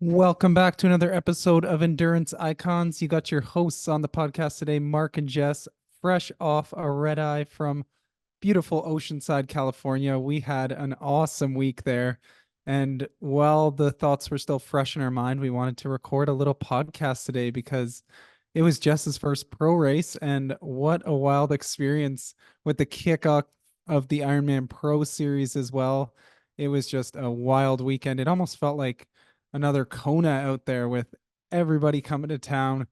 Welcome back to another episode of Endurance Icons. You got your hosts on the podcast today, Mark and Jess, fresh off a red eye from beautiful Oceanside, California. We had an awesome week there. And while the thoughts were still fresh in our mind, we wanted to record a little podcast today because it was Jess's first pro race. And what a wild experience with the kickoff of the Ironman Pro Series as well. It was just a wild weekend. It almost felt like another Kona out there with everybody coming to town.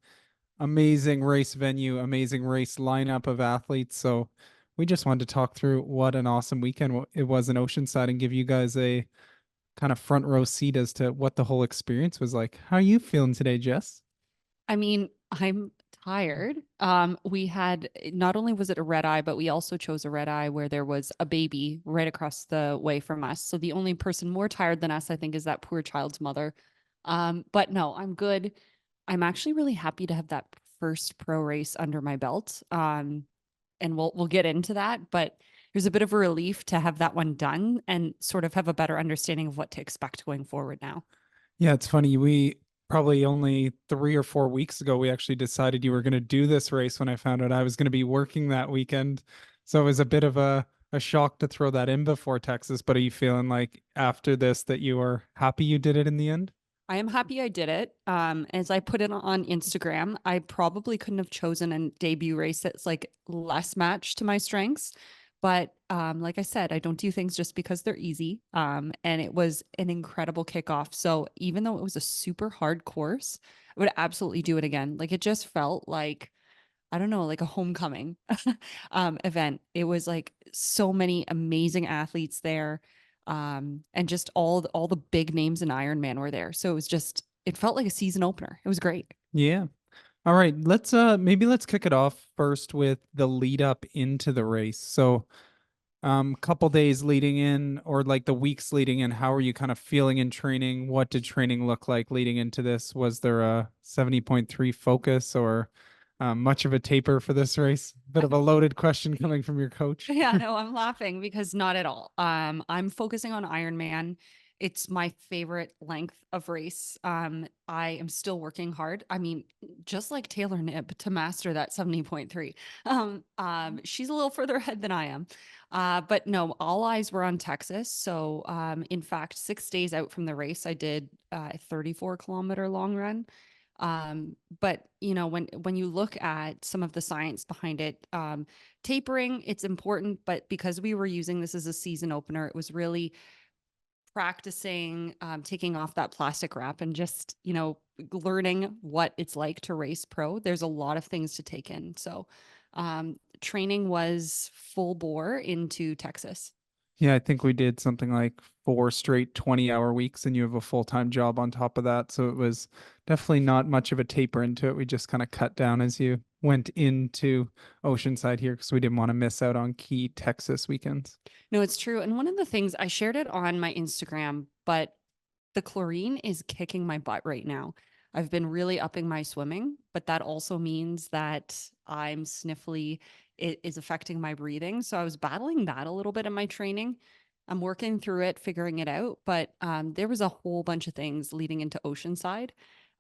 Amazing race venue, amazing race lineup of athletes. So we just wanted to talk through what an awesome weekend it was in Oceanside and give you guys a kind of front row seat as to what the whole experience was like. How are you feeling today, Jess? I'm tired. We had not only was it a red eye, but we also chose a red eye where there was a baby right across the way from us. So the only person more tired than us, I think, is that poor child's mother. But no, I'm good. I'm actually really happy to have that first pro race under my belt. And we'll get into that, but there's a bit of a relief to have that one done and sort of have a better understanding of what to expect going forward now. Yeah, it's funny. We probably only 3 or 4 weeks ago, we actually decided you were going to do this race when I found out I was going to be working that weekend. So it was a bit of a shock to throw that in before Texas. But are you feeling like after this that you are happy you did it in the end? I am happy I did it. As I put it on Instagram, I probably couldn't have chosen a debut race that's like less matched to my strengths. But like I said, I don't do things just because they're easy. And it was an incredible kickoff. So even though it was a super hard course, I would absolutely do it again. Like it just felt like, I don't know, like a homecoming event. It was like so many amazing athletes there. And just all the big names in Ironman were there. So it felt like a season opener. It was great. Yeah. All right, let's kick it off first with the lead up into the race. So couple days leading in or like the weeks leading in, how are you kind of feeling in training? What did training look like leading into this? Was there a 70.3 focus or much of a taper for this race? Bit of a loaded question coming from your coach. Yeah, no, I'm laughing because not at all. I'm focusing on Ironman. It's my favorite length of race. I am still working hard. I mean, just like Taylor Nibb to master that 70.3. She's a little further ahead than I am. But no, all eyes were on Texas. So, in fact, 6 days out from the race, I did a 34-kilometer long run. But when you look at some of the science behind it, tapering, it's important, but because we were using this as a season opener, it was really practicing taking off that plastic wrap and just, learning what it's like to race pro. There's a lot of things to take in. So training was full bore into Texas. Yeah, I think we did something like 4 straight 20-hour weeks, and you have a full-time job on top of that. So it was definitely not much of a taper into it. We just kind of cut down as you went into Oceanside here because we didn't want to miss out on key Texas weekends. No, it's true. And one of the things I shared it on my Instagram, but the chlorine is kicking my butt right now. I've been really upping my swimming, but that also means that I'm sniffly. It is affecting my breathing. So I was battling that a little bit in my training. I'm working through it, figuring it out. But there was a whole bunch of things leading into Oceanside.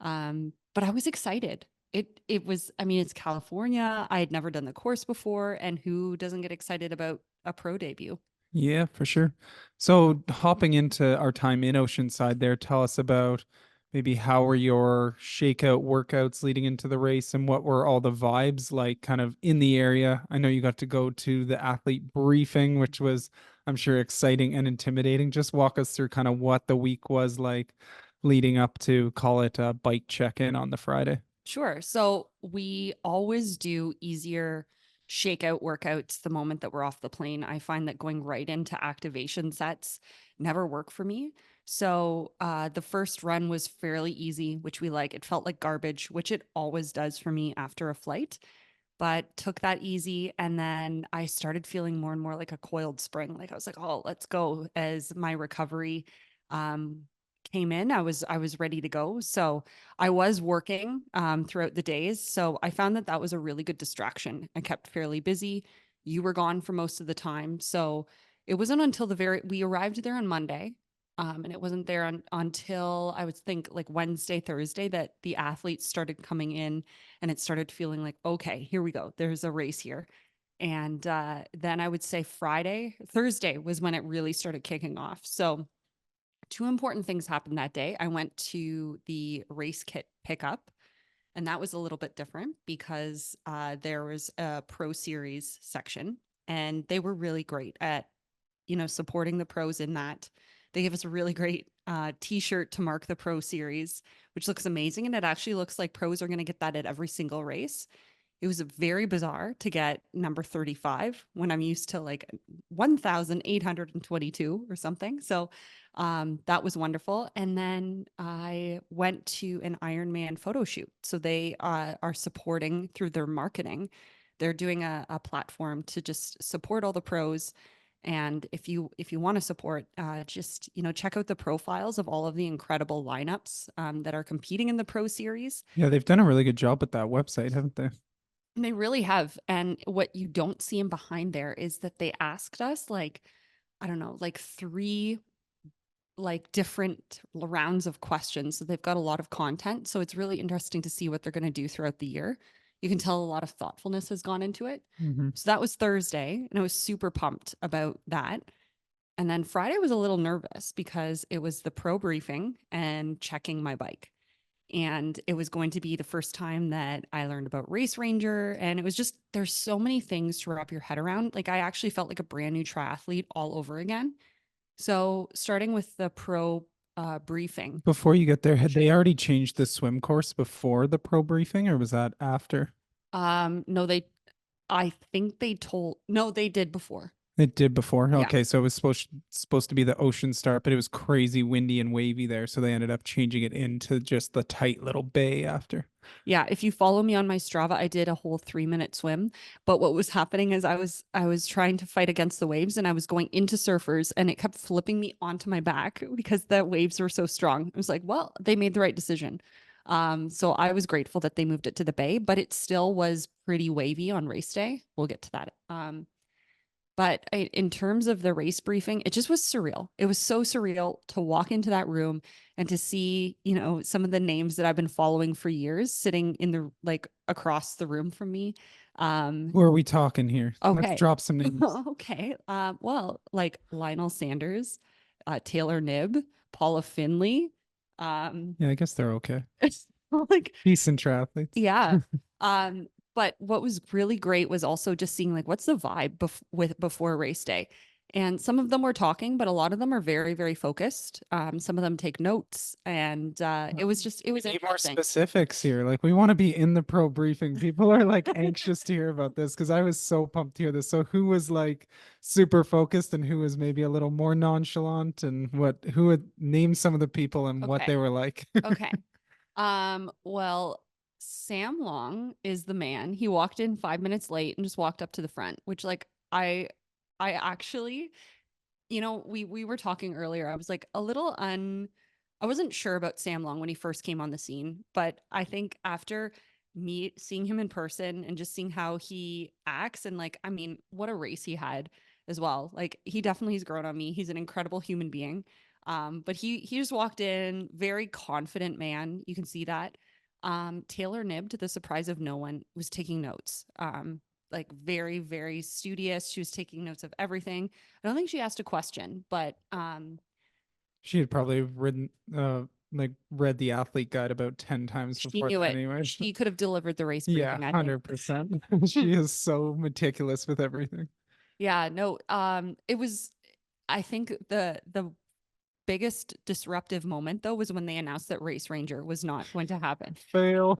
But I was excited. It was, I mean, it's California. I had never done the course before, and who doesn't get excited about a pro debut? Yeah, for sure. So hopping into our time in Oceanside there, tell us about maybe how were your shakeout workouts leading into the race and what were all the vibes like kind of in the area? I know you got to go to the athlete briefing, which was, I'm sure, exciting and intimidating. Just walk us through kind of what the week was like leading up to call it a bike check-in on the Friday. Sure. So we always do easier shakeout workouts the moment that we're off the plane. I find that going right into activation sets never work for me. So the first run was fairly easy, which we like. It felt like garbage, which it always does for me after a flight, but took that easy. And then I started feeling more and more like a coiled spring. Like I was like, oh, let's go. As my recovery um, came in, I was ready to go. So I was working throughout the days. So I found that that was a really good distraction. I kept fairly busy. You were gone for most of the time. So it wasn't until we arrived there on Monday. And it wasn't there until I would think like Wednesday, Thursday that the athletes started coming in and it started feeling like, okay, here we go. There's a race here. And then I would say Thursday was when it really started kicking off. So, two important things happened that day. I went to the race kit pickup, and that was a little bit different because there was a pro series section, and they were really great at, supporting the pros in that. They gave us a really great t-shirt to mark the pro series, which looks amazing. And it actually looks like pros are going to get that at every single race. It was very bizarre to get number 35 when I'm used to like 1,822 or something. So that was wonderful. And then I went to an Ironman photo shoot. So they are supporting through their marketing. They're doing a platform to just support all the pros. And if you want to support, just check out the profiles of all of the incredible lineups that are competing in the pro series. Yeah, they've done a really good job with that website, haven't they? They really have. And what you don't see in behind there is that they asked us like, I don't know, like three like different rounds of questions. So they've got a lot of content. So it's really interesting to see what they're going to do throughout the year. You can tell a lot of thoughtfulness has gone into it. Mm-hmm. So that was Thursday, and I was super pumped about that. And then Friday was a little nervous because it was the pro briefing and checking my bike. And it was going to be the first time that I learned about Race Ranger. And it was just, there's so many things to wrap your head around. Like, I actually felt like a brand new triathlete all over again. So, starting with the pro briefing, Before you get there, had sure. they already changed the swim course before the pro briefing, or was that after? No, I think no, they did before. It did before. Yeah. Okay, so it was supposed to be the ocean start, but it was crazy windy and wavy there, so they ended up changing it into just the tight little bay after. Yeah, if you follow me on my Strava, I did a whole 3-minute swim. But what was happening is I was trying to fight against the waves and I was going into surfers and it kept flipping me onto my back because the waves were so strong. I was like, well, they made the right decision. So I was grateful that they moved it to the bay, but it still was pretty wavy on race day. We'll get to that. But in terms of the race briefing, it just was surreal. It was so surreal to walk into that room and to see, some of the names that I've been following for years sitting in the like across the room from me. Who are we talking here? Let's Okay. drop some names. Okay. Well, like Lionel Sanders, Taylor Knibb, Paula Finley. Um, Yeah, I guess they're okay. like Decent triathletes. yeah. But what was really great was also just seeing like what's the vibe before race day. And some of them were talking, but a lot of them are very, very focused. Some of them take notes, and it was Need more interesting. specifics here. Like we want to be in the pro briefing. People are like anxious to hear about this because I was so pumped to hear this. So who was like super focused and who was maybe a little more nonchalant and who would name some of the people and what Okay. they were like? Okay. Well, Sam Long is the man. He walked in 5 minutes late and just walked up to the front, which like I actually, we were talking earlier. I was like a little I wasn't sure about Sam Long when he first came on the scene, but I think after me seeing him in person and just seeing how he acts and like, I mean, what a race he had as well. Like he definitely has grown on me. He's an incredible human being. But he just walked in, very confident man. You can see that. Taylor Knibb, to the surprise of no one, was taking notes. Like very, very studious. She was taking notes of everything. I don't think she asked a question, but She had probably like read the athlete guide about 10 times she before knew that it. anyway. She could have delivered the race Yeah, briefing, I think. 100%. She is so meticulous with everything. Yeah, no, it was, I think the biggest disruptive moment though was when they announced that Race Ranger was not going to happen. Fail.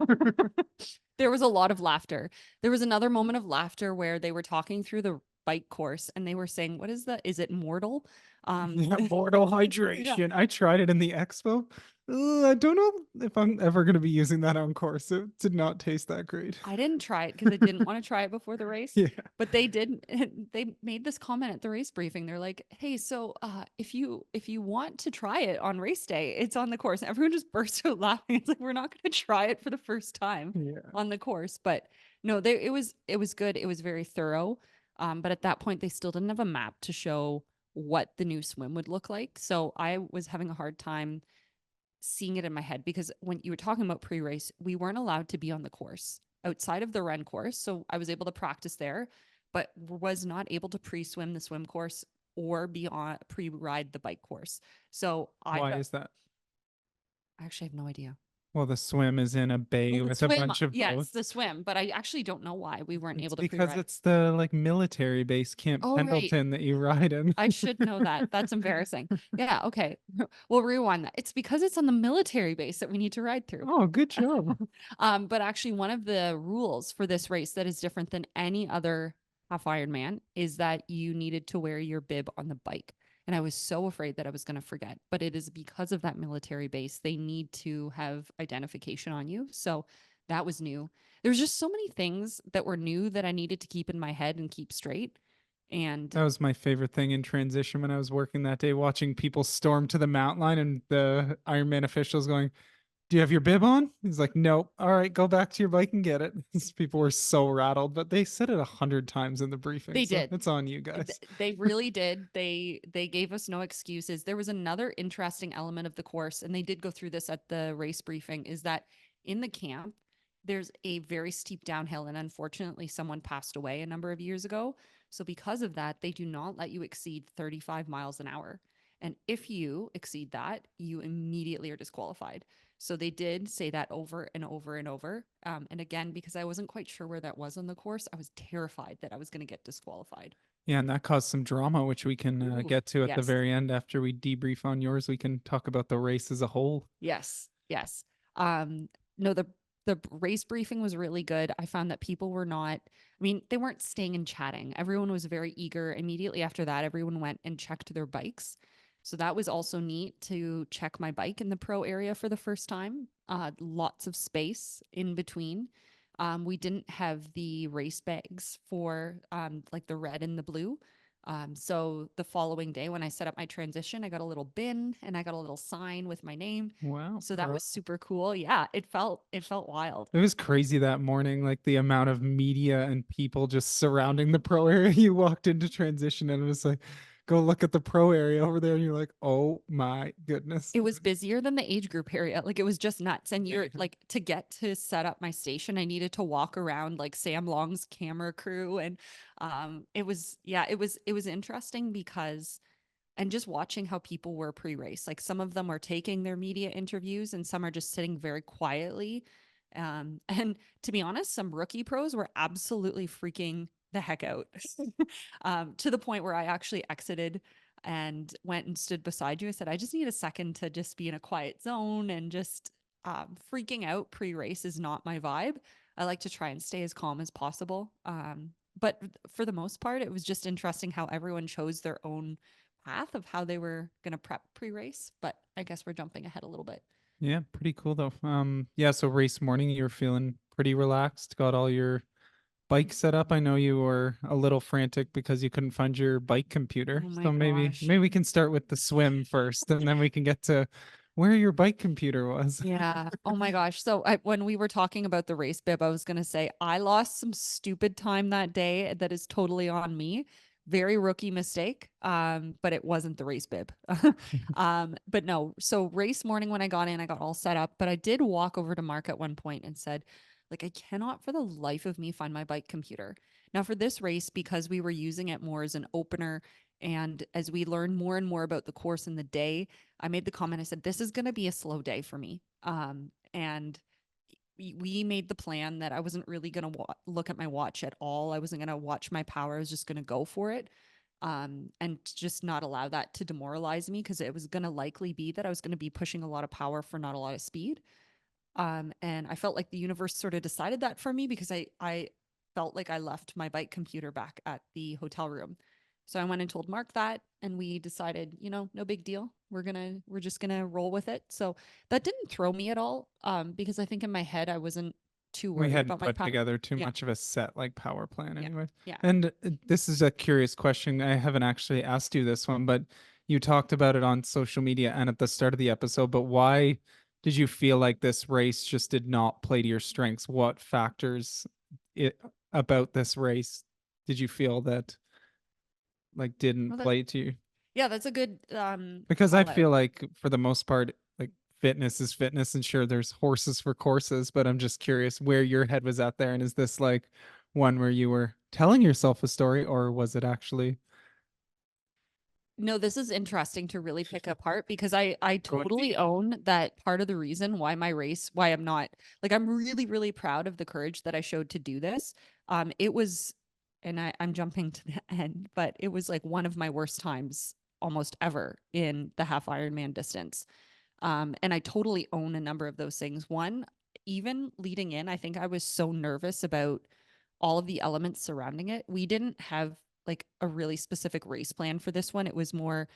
There was a lot of laughter. There was another moment of laughter where they were talking through the bike course and they were saying, "What is it mortal?" Yeah, mortal Yeah. hydration. I tried it in the expo. I don't know if I'm ever going to be using that on course. It did not taste that great. I didn't try it because I didn't want to try it before the race. Yeah. But they did. They made this comment at the race briefing. They're like, "Hey, so if you want to try it on race day, it's on the course." And everyone just burst out laughing. It's like we're not going to try it for the first time Yeah. on the course. But no, it was good. It was very thorough. But at that point, they still didn't have a map to show what the new swim would look like. So I was having a hard time seeing it in my head because when you were talking about pre-race, we weren't allowed to be on the course outside of the run course. So I was able to practice there, but was not able to pre-swim the swim course or be on pre-ride the bike course. So I Why got is that? I actually have no idea. Well, the swim is in a bay Oh, the with a swim. bunch of Yes, boats. the swim. But I actually don't know why we weren't It's able to because pre-ride. it's the like military base Camp Oh, right. Pendleton that you ride in. I should know that. That's embarrassing. Yeah, okay. We'll rewind that. It's because it's on the military base that we need to ride through. Oh, good job. But actually, one of the rules for this race that is different than any other half Ironman is that you needed to wear your bib on the bike. And I was so afraid that I was going to forget, but it is because of that military base. They need to have identification on you. So that was new. There's just so many things that were new that I needed to keep in my head and keep straight. And That was my favorite thing in transition when I was working that day, watching people storm to the mountain line and the Ironman officials going, "Do you have your bib on?" He's like, "Nope." "All right, go back to your bike and get it." These people were so rattled, but they said it 100 times in the briefing, they so did. it's on you guys. They really did. They gave us no excuses. There was another interesting element of the course, and they did go through this at the race briefing, is that in the camp, there's a very steep downhill, and unfortunately, someone passed away a number of years ago. So because of that, they do not let you exceed 35 miles an hour. And if you exceed that, you immediately are disqualified. So they did say that over and over and over. And again, because I wasn't quite sure where that was on the course, I was terrified that I was going to get disqualified. Yeah, and that caused some drama, which we can Ooh, get to at the yes. very end after we debrief on yours. We can talk about the race as a whole. Yes. Yes. Um, no, the race briefing was really good. I found that people were not, I mean, they weren't staying and chatting. Everyone was very eager. Immediately after that, everyone went and checked their bikes. So that was also neat to check my bike in the pro area for the first time. Lots of space in between. We didn't have the race bags for like the red and the blue. So the following day, when I set up my transition, I got a little bin and I got a little sign with my name. Wow, So that bro. was super cool. Yeah, it felt wild. It was crazy that morning, like the amount of media and people just surrounding the pro area. You walked into transition and it was like, go look at the pro area over there. And you're like, oh my goodness. It was busier than the age group area. Like it was just nuts. And you're like to get to set up my station, I needed to walk around like Sam Long's camera crew. And it was yeah, it was interesting because and just watching how people were pre-race. Like some of them are taking their media interviews and some are just sitting very quietly. And to be honest, some rookie pros were absolutely freaking the heck out to the point where I actually exited and went and stood beside you. I said, I just need a second to just be in a quiet zone and just freaking out pre-race is not my vibe. I like to try and stay as calm as possible. But for the most part, it was just interesting how everyone chose their own path of how they were going to prep pre-race, but I guess we're jumping ahead a little bit. Yeah, pretty cool though. Yeah, so race morning, you were feeling pretty relaxed, got all your bike set up. I know you were a little frantic because you couldn't find your bike computer. Oh my So maybe gosh. maybe we can start with the swim first and then we can get to where your bike computer was. Yeah. Oh my gosh. So when we were talking about the race bib, I was going to say I lost some stupid time that day that is totally on me. Very rookie mistake. But it wasn't the race bib. But no. So race morning when I got in, I got all set up, but I did walk over to Mark at one point and said, like, I cannot for the life of me find my bike computer. Now for this race, because we were using it more as an opener and as we learned more and more about the course in the day, I made the comment, I said, this is going to be a slow day for me. And we made the plan that I wasn't really going to look at my watch at all. I wasn't going to watch my power. I was just going to go for it. And just not allow that to demoralize me because it was going to likely be that I was going to be pushing a lot of power for not a lot of speed. And I felt like the universe sort of decided that for me because I felt like I left my bike computer back at the hotel room. So I went and told Mark that, and we decided, no big deal. We're just gonna roll with it. So that didn't throw me at all, because I think in my head I wasn't too We worried hadn't about my put power. together too Yeah, much of a set like power plan yeah, anyway. yeah. And this is a curious question. I haven't actually asked you this one, but you talked about it on social media and at the start of the episode, but why did you feel like this race just did not play to your strengths? What factors it about this race did you feel that like didn't Well, play to you? Yeah, that's a good Because I call out. feel like for the most part, like fitness is fitness, and sure, there's horses for courses, but I'm just curious where your head was at there. And is this like one where you were telling yourself a story, or was it actually No, this is interesting to really pick apart because I going totally deep? own that part of the reason why my race, why I'm not like I'm really, really proud of the courage that I showed to do this. It was, and I'm jumping to the end, but it was like one of my worst times almost ever in the half Ironman distance. And I totally own a number of those things. One, even leading in, I think I was so nervous about all of the elements surrounding it. We didn't have like a really specific race plan for this one. It was more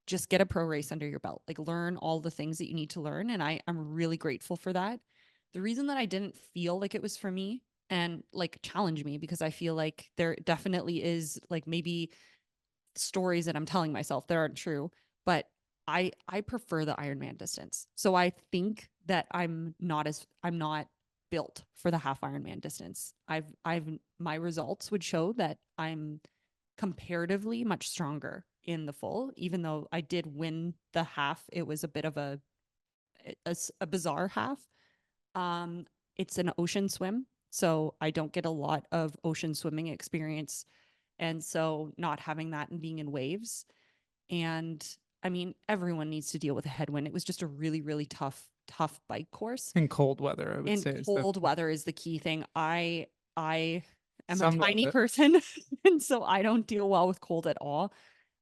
just get a pro race under your belt, like learn all the things that you need to learn. And I'm really grateful for that. The reason that I didn't feel like it was for me and like challenge me because I feel like there definitely is like maybe stories that I'm telling myself that aren't true, but I prefer the Ironman distance. So I think that I'm not built for the half Ironman distance. I've my results would show that I'm comparatively much stronger in the full, even though I did win the half. It was a bit of a bizarre half. Um, it's an ocean swim, so I don't get a lot of ocean swimming experience, and so not having that and being in waves. And I mean, everyone needs to deal with a headwind. It was just a really, really tough bike course. In cold weather, I would And say is that cold weather is the key thing. I am a some love tiny it. person, and so I don't deal well with cold at all.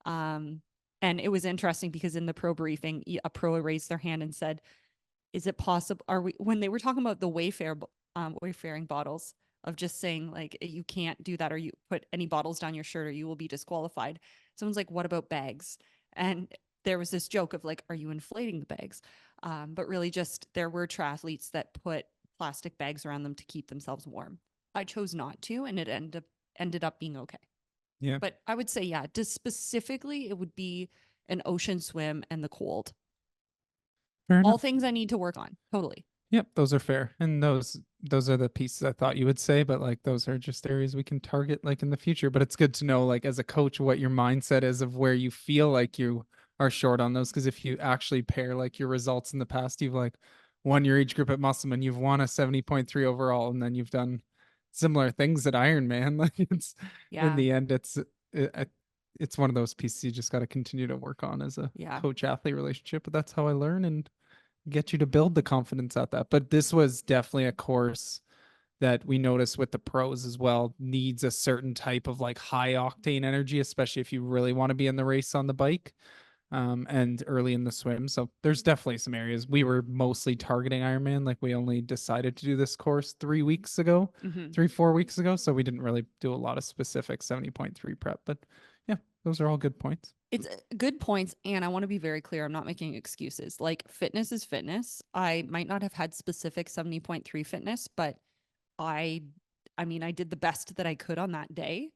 Um, and it was interesting because in the pro briefing, a pro raised their hand and said, is it possible, are we, when they were talking about the wayfaring bottles, of just saying like you can't do that or you put any bottles down your shirt or you will be disqualified, someone's like, what about bags? And there was this joke of like, are you inflating the bags? But really just there were triathletes that put plastic bags around them to keep themselves warm. I chose not to, and it ended up being okay. Yeah, But I would say, yeah, just specifically it would be an ocean swim and the cold, fair all enough. things I need to work on, totally. Yep, those are fair. And those are the pieces I thought you would say, but like those are just areas we can target like in the future. But it's good to know like as a coach what your mindset is of where you feel like you are short on those. Because if you actually pair like your results in the past, you've like won your age group at Musselman, you've won a 70.3 overall, and then you've done similar things at Ironman. Like it's in Yeah. the end, it's one of those pieces you just got to continue to work on as a Yeah. coach athlete relationship. But that's how I learn and get you to build the confidence at that. But this was definitely a course that we noticed with the pros as well needs a certain type of like high octane energy, especially if you really want to be in the race on the bike and early in the swim. So there's definitely some areas we were mostly targeting Ironman. Like we only decided to do this course 3 weeks ago, Mm-hmm. 4 weeks ago. So we didn't really do a lot of specific 70.3 prep. But yeah, those are all good points. It's good points. And I want to be very clear. I'm not making excuses. Like fitness is fitness. I might not have had specific 70.3 fitness, but I, I mean, I did the best that I could on that day.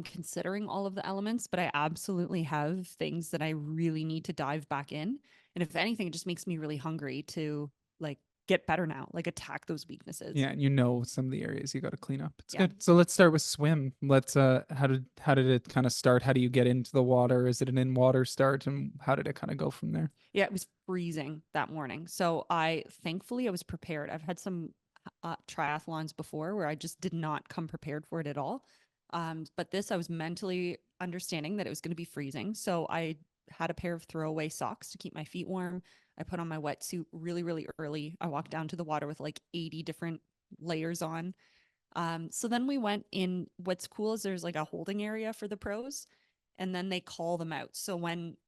Considering all of the elements, but I absolutely have things that I really need to dive back in. And if anything, it just makes me really hungry to like get better now, like attack those weaknesses. Yeah, and you know some of the areas you got to clean up. It's Yeah. good. So let's start with swim. Let's how did it kind of start? How do you get into the water? Is it an in water start, and how did it kind of go from there? Yeah, it was freezing that morning. So thankfully I was prepared. I've had some triathlons before where I just did not come prepared for it at all. But this, I was mentally understanding that it was going to be freezing. So I had a pair of throwaway socks to keep my feet warm. I put on my wetsuit really, really early. I walked down to the water with like 80 different layers on. So then we went in. What's cool is there's like a holding area for the pros, and then they call them out. So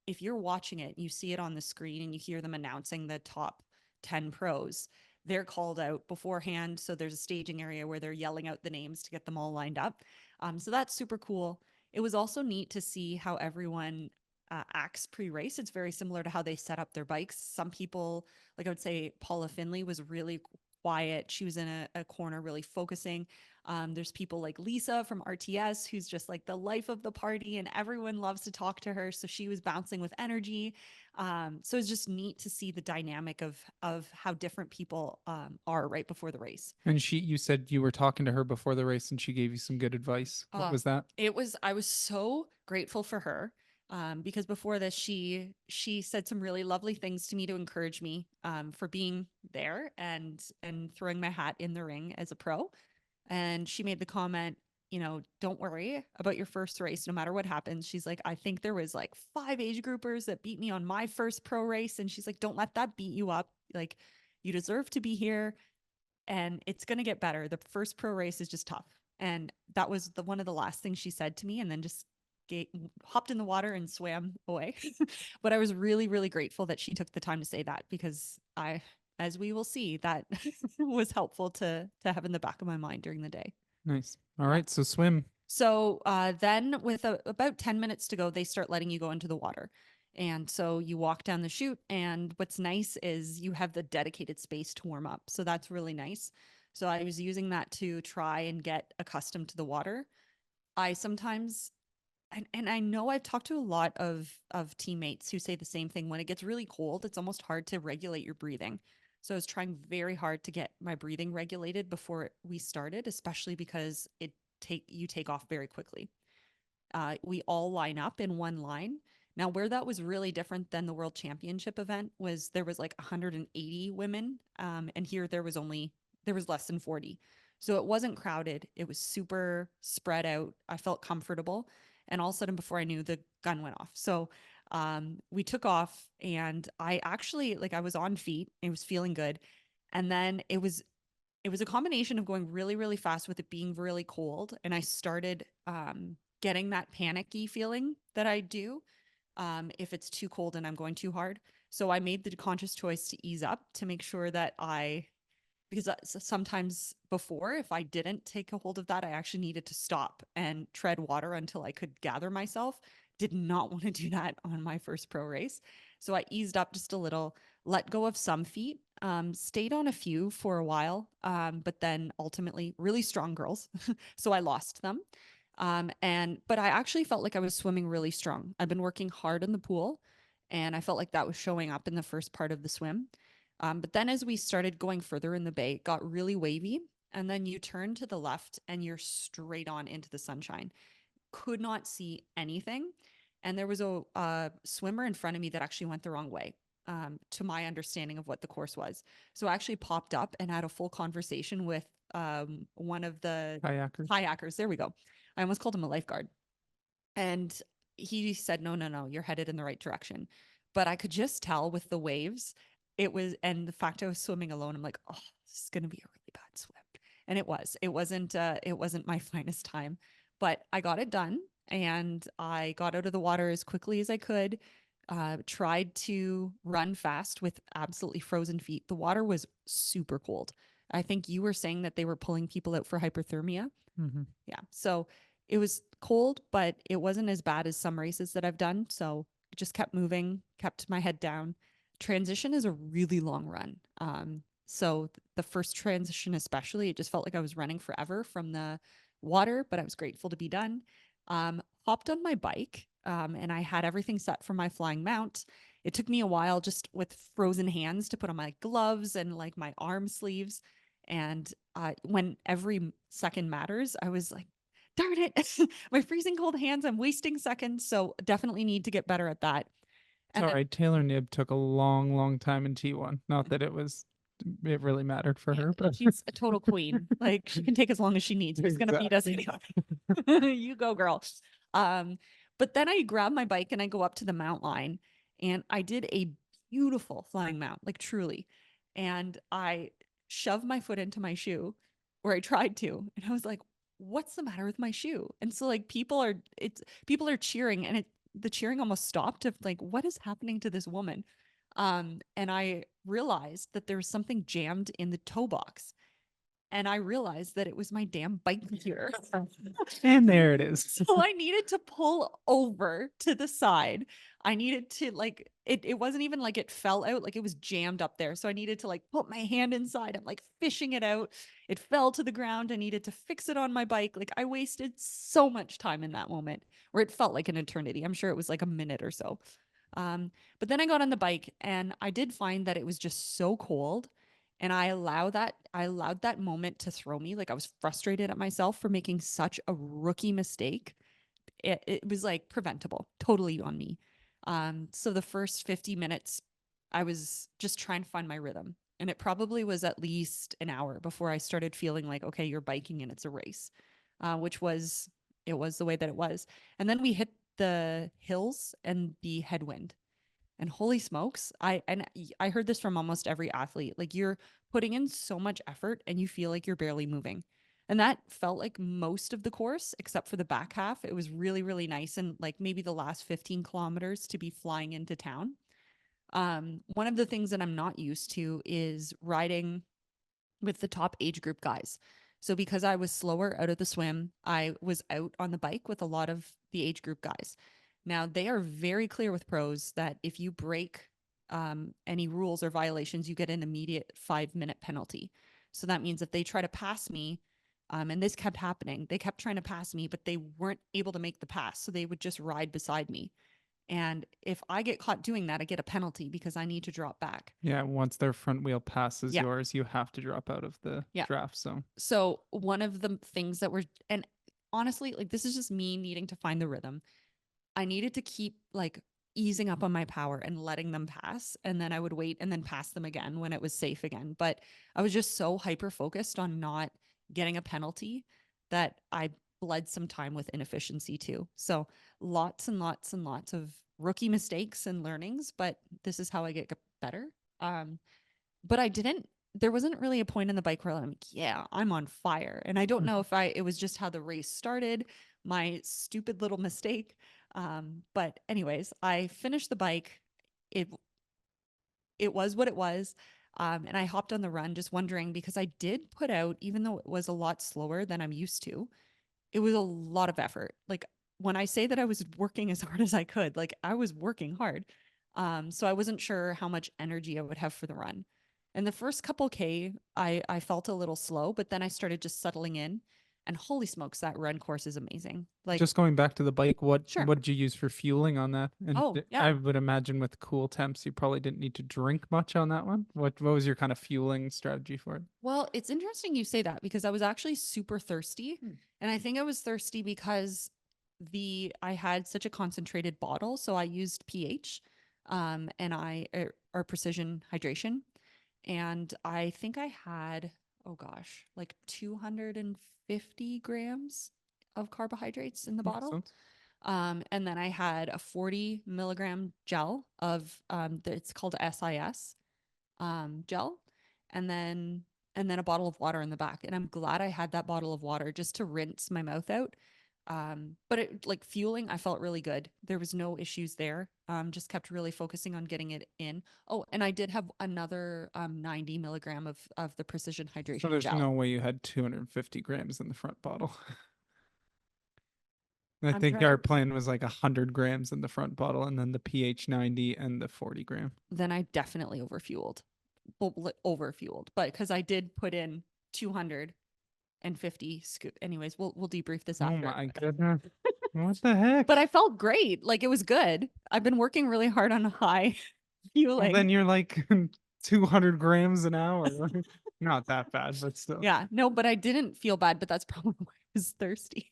if you're watching it, you see it on the screen and you hear them announcing the top 10 pros, they're called out beforehand. So there's a staging area where they're yelling out the names to get them all lined up. So that's super cool. It was also neat to see how everyone acts pre-race. It's very similar to how they set up their bikes. Some people, like I would say, Paula Finley was really quiet. She was in a corner, really focusing. There's people like Lisa from RTS, who's just like the life of the party, and everyone loves to talk to her. So she was bouncing with energy. So it's just neat to see the dynamic of how different people are right before the race. And you said you were talking to her before the race, and she gave you some good advice. What Uh, was that? I was so grateful for her. Because before this, she said some really lovely things to me to encourage me for being there and throwing my hat in the ring as a pro. And she made the comment, you know, don't worry about your first race, no matter what happens. She's like, I think there was like 5 age groupers that beat me on my first pro race, and she's like, don't let that beat you up. Like, you deserve to be here, and it's going to get better. The first pro race is just tough. And that was the one of the last things she said to me, and then just hopped in the water and swam away. But I was really, really grateful that she took the time to say that, because I, as we will see, that was helpful to have in the back of my mind during the day. Nice. All Yeah. right. So swim. So then, with about 10 minutes to go, they start letting you go into the water. And so you walk down the chute. And what's nice is you have the dedicated space to warm up. So that's really nice. So I was using that to try and get accustomed to the water. I sometimes, and I know I've talked to a lot of teammates who say the same thing. When it gets really cold, it's almost hard to regulate your breathing. So I was trying very hard to get my breathing regulated before we started, especially because you take off very quickly. We all line up in one line. Now, where that was really different than the World Championship event was there was like 180 women, and here there was less than 40. So it wasn't crowded. It was super spread out. I felt comfortable, and all of a sudden, before I knew, the gun went off. So we took off, and I actually, like, I was on feet. It was feeling good, and then it was a combination of going really, really fast with it being really cold. And I started getting that panicky feeling that I do if it's too cold and I'm going too hard. So I made the conscious choice to ease up to make sure that because sometimes before, if I didn't take a hold of that, I actually needed to stop and tread water until I could gather myself. Did not want to do that on my first pro race. So I eased up just a little, let go of some feet, stayed on a few for a while, but then ultimately really strong girls. So I lost them. But I actually felt like I was swimming really strong. I've been working hard in the pool, and I felt like that was showing up in the first part of the swim. But then as we started going further in the bay, it got really wavy. And then you turn to the left and you're straight on into the sunshine. Could not see anything. And there was a swimmer in front of me that actually went the wrong way, to my understanding of what the course was. So I actually popped up and had a full conversation with one of the Kayakers. kayakers. There we go. I almost called him a lifeguard. And he said, no, no, no, you're headed in the right direction. But I could just tell with the waves, and the fact I was swimming alone, I'm like, oh, this is going to be a really bad swim. And it was. It wasn't my finest time, but I got it done, and I got out of the water as quickly as I could. Tried to run fast with absolutely frozen feet. The water was super cold. I think you were saying that they were pulling people out for hyperthermia. Mm-hmm. Yeah. So it was cold, but it wasn't as bad as some races that I've done. So I just kept moving, kept my head down. Transition is a really long run. So the first transition, especially, it just felt like I was running forever from the water, but I was grateful to be done. Hopped on my bike, and I had everything set for my flying mount. It took me a while just with frozen hands to put on my gloves and like my arm sleeves. And when every second matters, I was like, darn it, my freezing cold hands, I'm wasting seconds. So definitely need to get better at that. It's And all then, right. Taylor Nibb took a long, long time in T1. Not that it really mattered for yeah, her, but she's a total queen. Like, she can take as long as she needs. She's gonna beat us anyway. You go, girl. Um, but then I grab my bike and I go up to the mount line, and I did a beautiful flying mount, like truly. And I shoved my foot into my shoe, or I tried to, and I was like, what's the matter with my shoe? And so like people are cheering, and the cheering almost stopped of like, what is happening to this woman? And I realized that there was something jammed in the toe box. And I realized that it was my damn bike gear. and there it is. So I needed to pull over to the side. I needed to like it wasn't even like it fell out, like it was jammed up there. So I needed to like put my hand inside. I'm like fishing it out. It fell to the ground. I needed to fix it on my bike. Like, I wasted so much time in that moment, where it felt like an eternity. I'm sure it was like a minute or so. But then I got on the bike, and I did find that it was just so cold. And I allowed that moment to throw me. Like, I was frustrated at myself for making such a rookie mistake. it was like preventable, totally on me. So the first 50 minutes, I was just trying to find my rhythm. And it probably was at least an hour before I started feeling like, okay, you're biking and it's a race, which was, it was the way that it was. And then we hit the hills and the headwind. And holy smokes, I heard this from almost every athlete. Like you're putting in so much effort and you feel like you're barely moving. And that felt like most of the course, except for the back half. It was really, really nice. And like maybe the last 15 kilometers to be flying into town. One of the things that I'm not used to is riding with the top age group guys. So because I was slower out of the swim, I was out on the bike with a lot of the age group guys. Now they are very clear with pros that if you break any rules or violations, you get an immediate 5-minute penalty. So that means if they try to pass me, and this kept happening, they kept trying to pass me, but they weren't able to make the pass. So they would just ride beside me. And if I get caught doing that, I get a penalty because I need to drop back. Yeah, once their front wheel passes Yeah. yours, you have to drop out of the Yeah. draft zone. So one of the things that were, and honestly, like this is just me needing to find the rhythm. I needed to keep like easing up on my power and letting them pass. And then I would wait and then pass them again when it was safe again. But I was just so hyper focused on not getting a penalty that I bled some time with inefficiency too. So lots and lots and lots of rookie mistakes and learnings, but this is how I get better. But I didn't, there wasn't really a point in the bike where I'm like, yeah, I'm on fire. And I don't know if it was just how the race started, my stupid little mistake. But anyways, I finished the bike. It, it was what it was. And I hopped on the run just wondering because I did put out, even though it was a lot slower than I'm used to, it was a lot of effort. Like when I say that I was working as hard as I could, like I was working hard. So I wasn't sure how much energy I would have for the run. And the first couple K, I felt a little slow, but then I started just settling in. And holy smokes, that run course is amazing. Like, Just going back to the bike, what sure. did you use for fueling on that? And Oh, yeah. I would imagine with cool temps, you probably didn't need to drink much on that one. What was your kind of fueling strategy for it? Well, it's interesting you say that because I was actually super thirsty. And I think I was thirsty because I had such a concentrated bottle. So I used pH and or precision hydration. And I think I had, oh gosh, like 250 grams of carbohydrates in the Makes bottle. sense. And then I had a 40 milligram gel of, it's called SIS gel. And then a bottle of water in the back. And I'm glad I had that bottle of water just to rinse my mouth out. But it like fueling, I felt really good. There was no issues there. Just kept really focusing on getting it in. Oh, and I did have another 90 milligram of the precision hydration So there's gel. no way you had 250 grams in the front bottle. I I'm think trying- our plan was like 100 grams in the front bottle and then the pH 90 and the 40 gram. Then I definitely overfueled. Overfueled, but because I did put in 250 scoop. Anyways, we'll debrief this Oh after. my goodness. What the heck? But I felt great. Like it was good. I've been working really hard on high fueling. Well, then you're like 200 grams an hour. Not that bad, but still. Yeah, no, but I didn't feel bad, but that's probably why I was thirsty.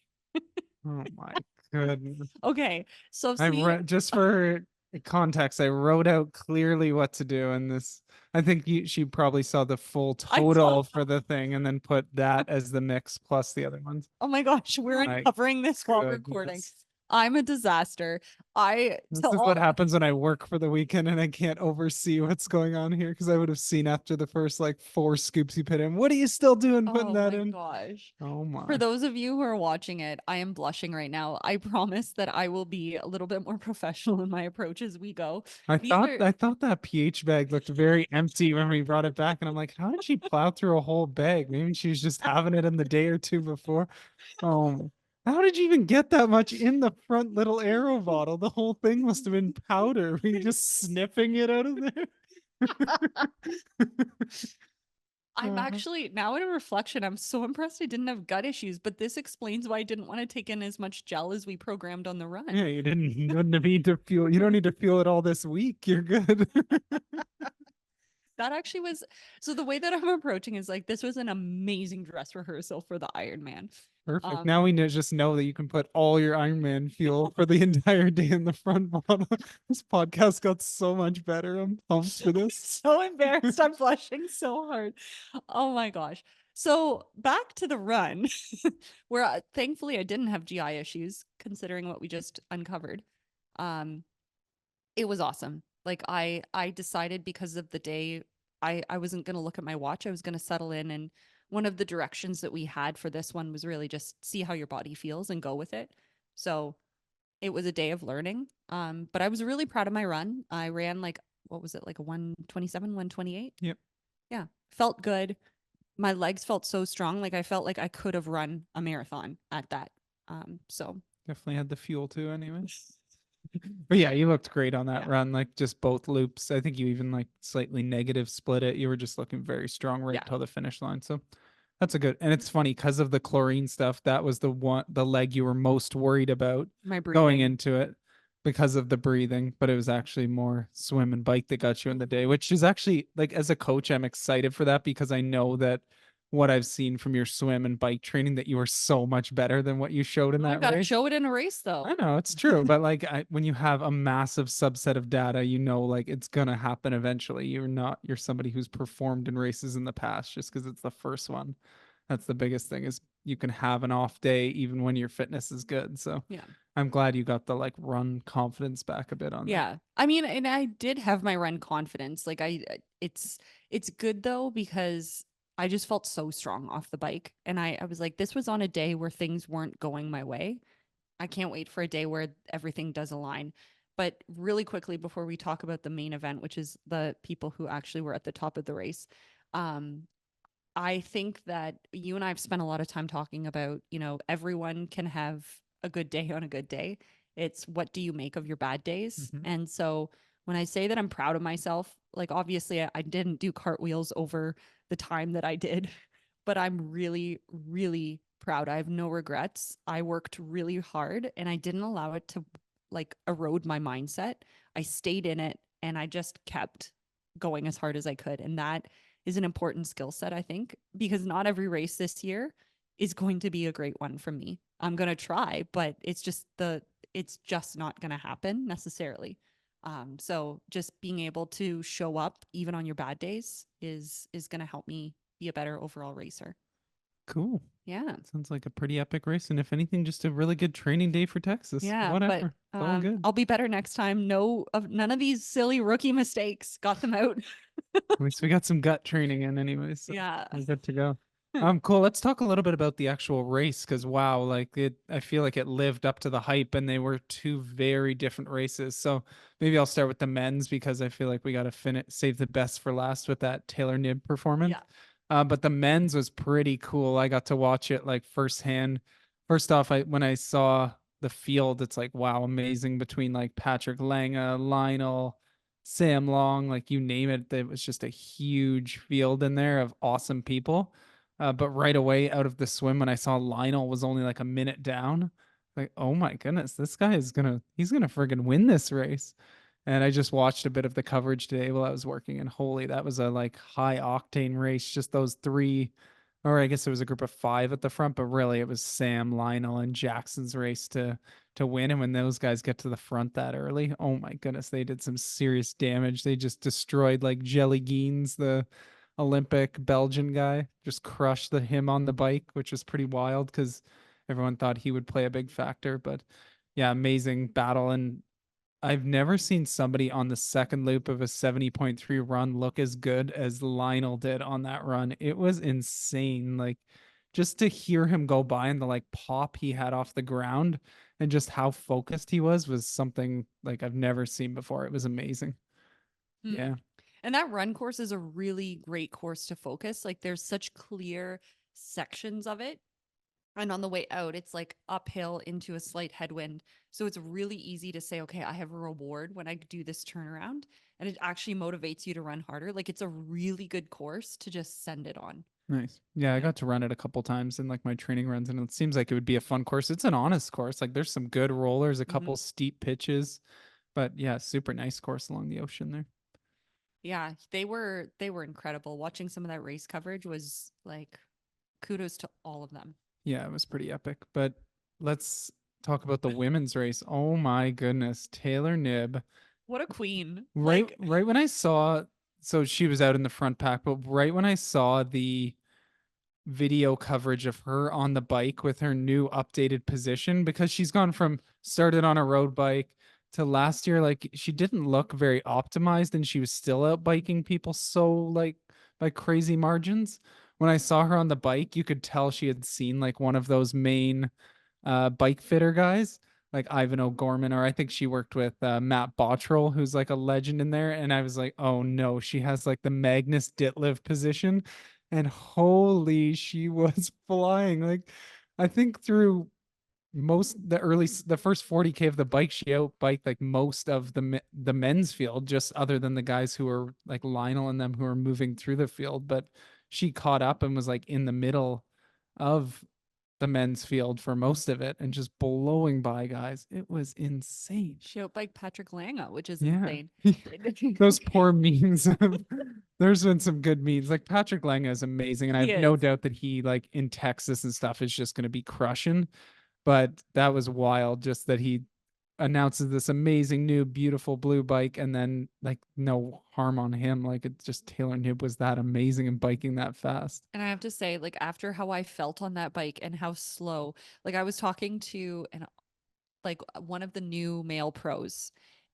Oh my goodness. Okay, so I see, just for context, I wrote out clearly what to do, and this. I think she probably saw the full total for the thing, and then put that as the mix plus the other ones. oh my gosh, we're My uncovering this while recording. goodness. I'm a disaster. This is what happens when I work for the weekend and I can't oversee what's going on here because I would have seen after the first like 4 scoops you put in. What are you still doing putting that in? Oh my gosh. Oh my. For those of you who are watching it, I am blushing right now. I promise that I will be a little bit more professional in my approach as we go. I thought that pH bag looked very empty when we brought it back, and I'm like, how did she plow through a whole bag? Maybe she was just having it in the day or two before. Oh, how did you even get that much in the front little aero bottle? The whole thing must have been powder. Were you just sniffing it out of there? I'm actually, now in reflection, I'm so impressed I didn't have gut issues, but this explains why I didn't want to take in as much gel as we programmed on the run. Yeah, you wouldn't need to fuel. You don't need to fuel it all this week. You're good. That actually was, so the way that I'm approaching is like, this was an amazing dress rehearsal for the Ironman. Perfect. Now Um, we just know that you can put all your Ironman fuel for the entire day in the front bottle. This podcast got so much better. I'm pumped for this. so embarrassed. I'm blushing so hard. Oh my gosh. So back to the run, where thankfully I didn't have GI issues, considering what we just uncovered. Um, it was awesome. Like I decided because of the day, I wasn't gonna look at my watch. I was gonna settle in, and one of the directions that we had for this one was really just see how your body feels and go with it. So it was a day of learning. But I was really proud of my run. I ran like, what was it, like a 127, 128? Yep. Yeah. Felt good. My legs felt so strong. Like I felt like I could have run a marathon at that. So Definitely had the fuel too, anyway. But yeah, you looked great on that yeah. run, like just both loops. I think you even like slightly negative split it. You were just looking very strong right Yeah. till the finish line. So that's a good. And it's funny because of the chlorine stuff. That was the leg you were most worried about My going breathing. into it because of the breathing. But it was actually more swim and bike that got you in the day, which is actually like as a coach, I'm excited for that because I know that what I've seen from your swim and bike training that you are so much better than what you showed in I that got to race. show it in a race though. I know it's true, but like when you have a massive subset of data, you know, like it's gonna happen eventually. You're somebody who's performed in races in the past just because it's the first one. That's the biggest thing is you can have an off day even when your fitness is good. So Yeah. I'm glad you got the like run confidence back a bit on that. Yeah. I mean, and I did have my run confidence. Like it's good though because I just felt so strong off the bike. And I was like, this was on a day where things weren't going my way. I can't wait for a day where everything does align. But really quickly before we talk about the main event, which is the people who actually were at the top of the race, um, I think that you and I have spent a lot of time talking about, everyone can have a good day on a good day. It's what do you make of your bad days? Mhm. And so when I say that I'm proud of myself, like obviously I didn't do cartwheels over the time that I did, but I'm really, really proud. I have no regrets. I worked really hard and I didn't allow it to like erode my mindset. I stayed in it and I just kept going as hard as I could. And that is an important skill set, I think, because not every race this year is going to be a great one for me. I'm going to try, but it's just not going to happen necessarily. So just being able to show up even on your bad days is going to help me be a better overall racer. Cool. Yeah. Sounds like a pretty epic race. And if anything, just a really good training day for Texas. Yeah, but Whatever. It's all good. I'll be better next time. None of these silly rookie mistakes. Got them out. At least we got some gut training in anyway, so Yeah. we're good to go. Cool. Let's talk a little bit about the actual race because wow, like I feel like it lived up to the hype and they were two very different races. So maybe I'll start with the men's because I feel like we got to save the best for last with that Taylor Nib performance. Yeah. But the men's was pretty cool. I got to watch it like firsthand. First off, when I saw the field, it's like wow, amazing between like Patrick Lange, Lionel, Sam Long, like you name it. There was just a huge field in there of awesome people. But right away out of the swim, when I saw Lionel was only like a minute down, like, oh my goodness, this guy he's gonna friggin' win this race. And I just watched a bit of the coverage today while I was working, and holy, that was a like high octane race. Just those three, or I guess it was a group of five at the front, but really it was Sam, Lionel, and Jackson's race to win. And when those guys get to the front that early, oh my goodness, they did some serious damage. They just destroyed like Jelly Geens, the Olympic Belgian guy, just crushed him on the bike, which was pretty wild because everyone thought he would play a big factor. But yeah, amazing battle. And I've never seen somebody on the second loop of a 70.3 run look as good as Lionel did on that run. It was insane. Like just to hear him go by and the like pop he had off the ground and just how focused he was something like I've never seen before. It was amazing. Hmm. Yeah. And that run course is a really great course to focus. Like there's such clear sections of it. And on the way out, it's like uphill into a slight headwind. So it's really easy to say, okay, I have a reward when I do this turnaround. And it actually motivates you to run harder. Like it's a really good course to just send it on. Nice. Yeah, I Yeah. got to run it a couple times in like my training runs, and it seems like it would be a fun course. It's an honest course. Like there's some good rollers, a Hmm. couple steep pitches, but yeah, super nice course along the ocean there. Yeah. They were incredible. Watching some of that race coverage was like kudos to all of them. Yeah, it was pretty epic. But let's talk about the women's race. Oh my goodness, Taylor Knibb. What a queen. Right when I saw, so she was out in the front pack, but right when I saw the video coverage of her on the bike with her new updated position, because she's gone from started on a road bike to last year, like she didn't look very optimized and she was still out biking people so like by crazy margins. When I saw her on the bike, you could tell she had seen like one of those main bike fitter guys like Ivan O'Gorman, or I think she worked with Matt Bottrell, who's like a legend in there. And I was like, oh no, she has like the Magnus Ditlev position. And holy, she was flying. Like, I think through the first 40K of the bike, she outbiked like most of the men's field, just other than the guys who were like Lionel and them who were moving through the field. But she caught up and was like in the middle of the men's field for most of it and just blowing by guys. It was insane. She outbiked Patrick Langa, which is Yeah. insane. Those poor memes. There's been some good memes. Like Patrick Langa is amazing. And I He have no is. doubt that he like in Texas and stuff is just going to be crushing. But that was wild just that he announces this amazing new beautiful blue bike and then like no harm on him. Like it's just Taylor Knibb was that amazing and biking that fast. And I have to say, like, after how I felt on that bike and how slow, like, I was talking to one of the new male pros,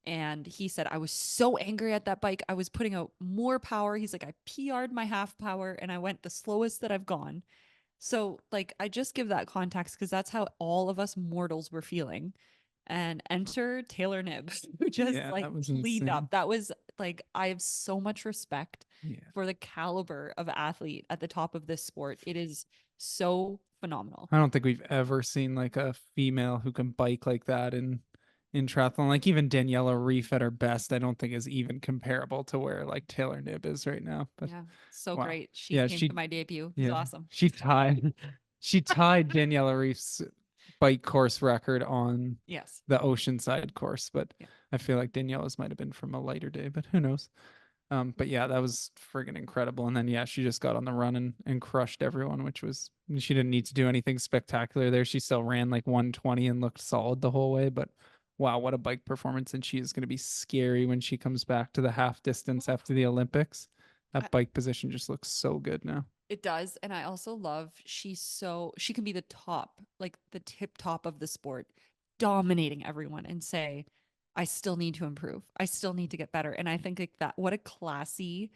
and he said, I was so angry at that bike. I was putting out more power. He's like, I PR'd my half power and I went the slowest that I've gone. So, like, I just give that context because that's how all of us mortals were feeling. And enter Taylor Knibb, who just Yeah, like that was cleaned insane. up. That was like, I have so much respect Yeah. for the caliber of athlete at the top of this sport. It is so phenomenal. I don't think we've ever seen like a female who can bike like that in triathlon. Like even Daniela Reef at her best, I don't think is even comparable to where like Taylor Knibb is right now. But Yeah, so wow. great. She Yeah, came to my debut. It was yeah, awesome. she tied she tied Daniela Reef's bike course record on Yes. the Oceanside course, but Yeah. I feel like Daniela's might have been from a lighter day, but who knows? But yeah, that was friggin' incredible. And then yeah, she just got on the run and crushed everyone, which was she didn't need to do anything spectacular there. She still ran like 120 and looked solid the whole way. But wow, what a bike performance! And she is going to be scary when she comes back to the half distance after the Olympics. I- That bike position just looks so good now. It does. And I also love she can be the top, like the tip top of the sport, dominating everyone and say, I still need to improve. I still need to get better. And I think like that, what a classy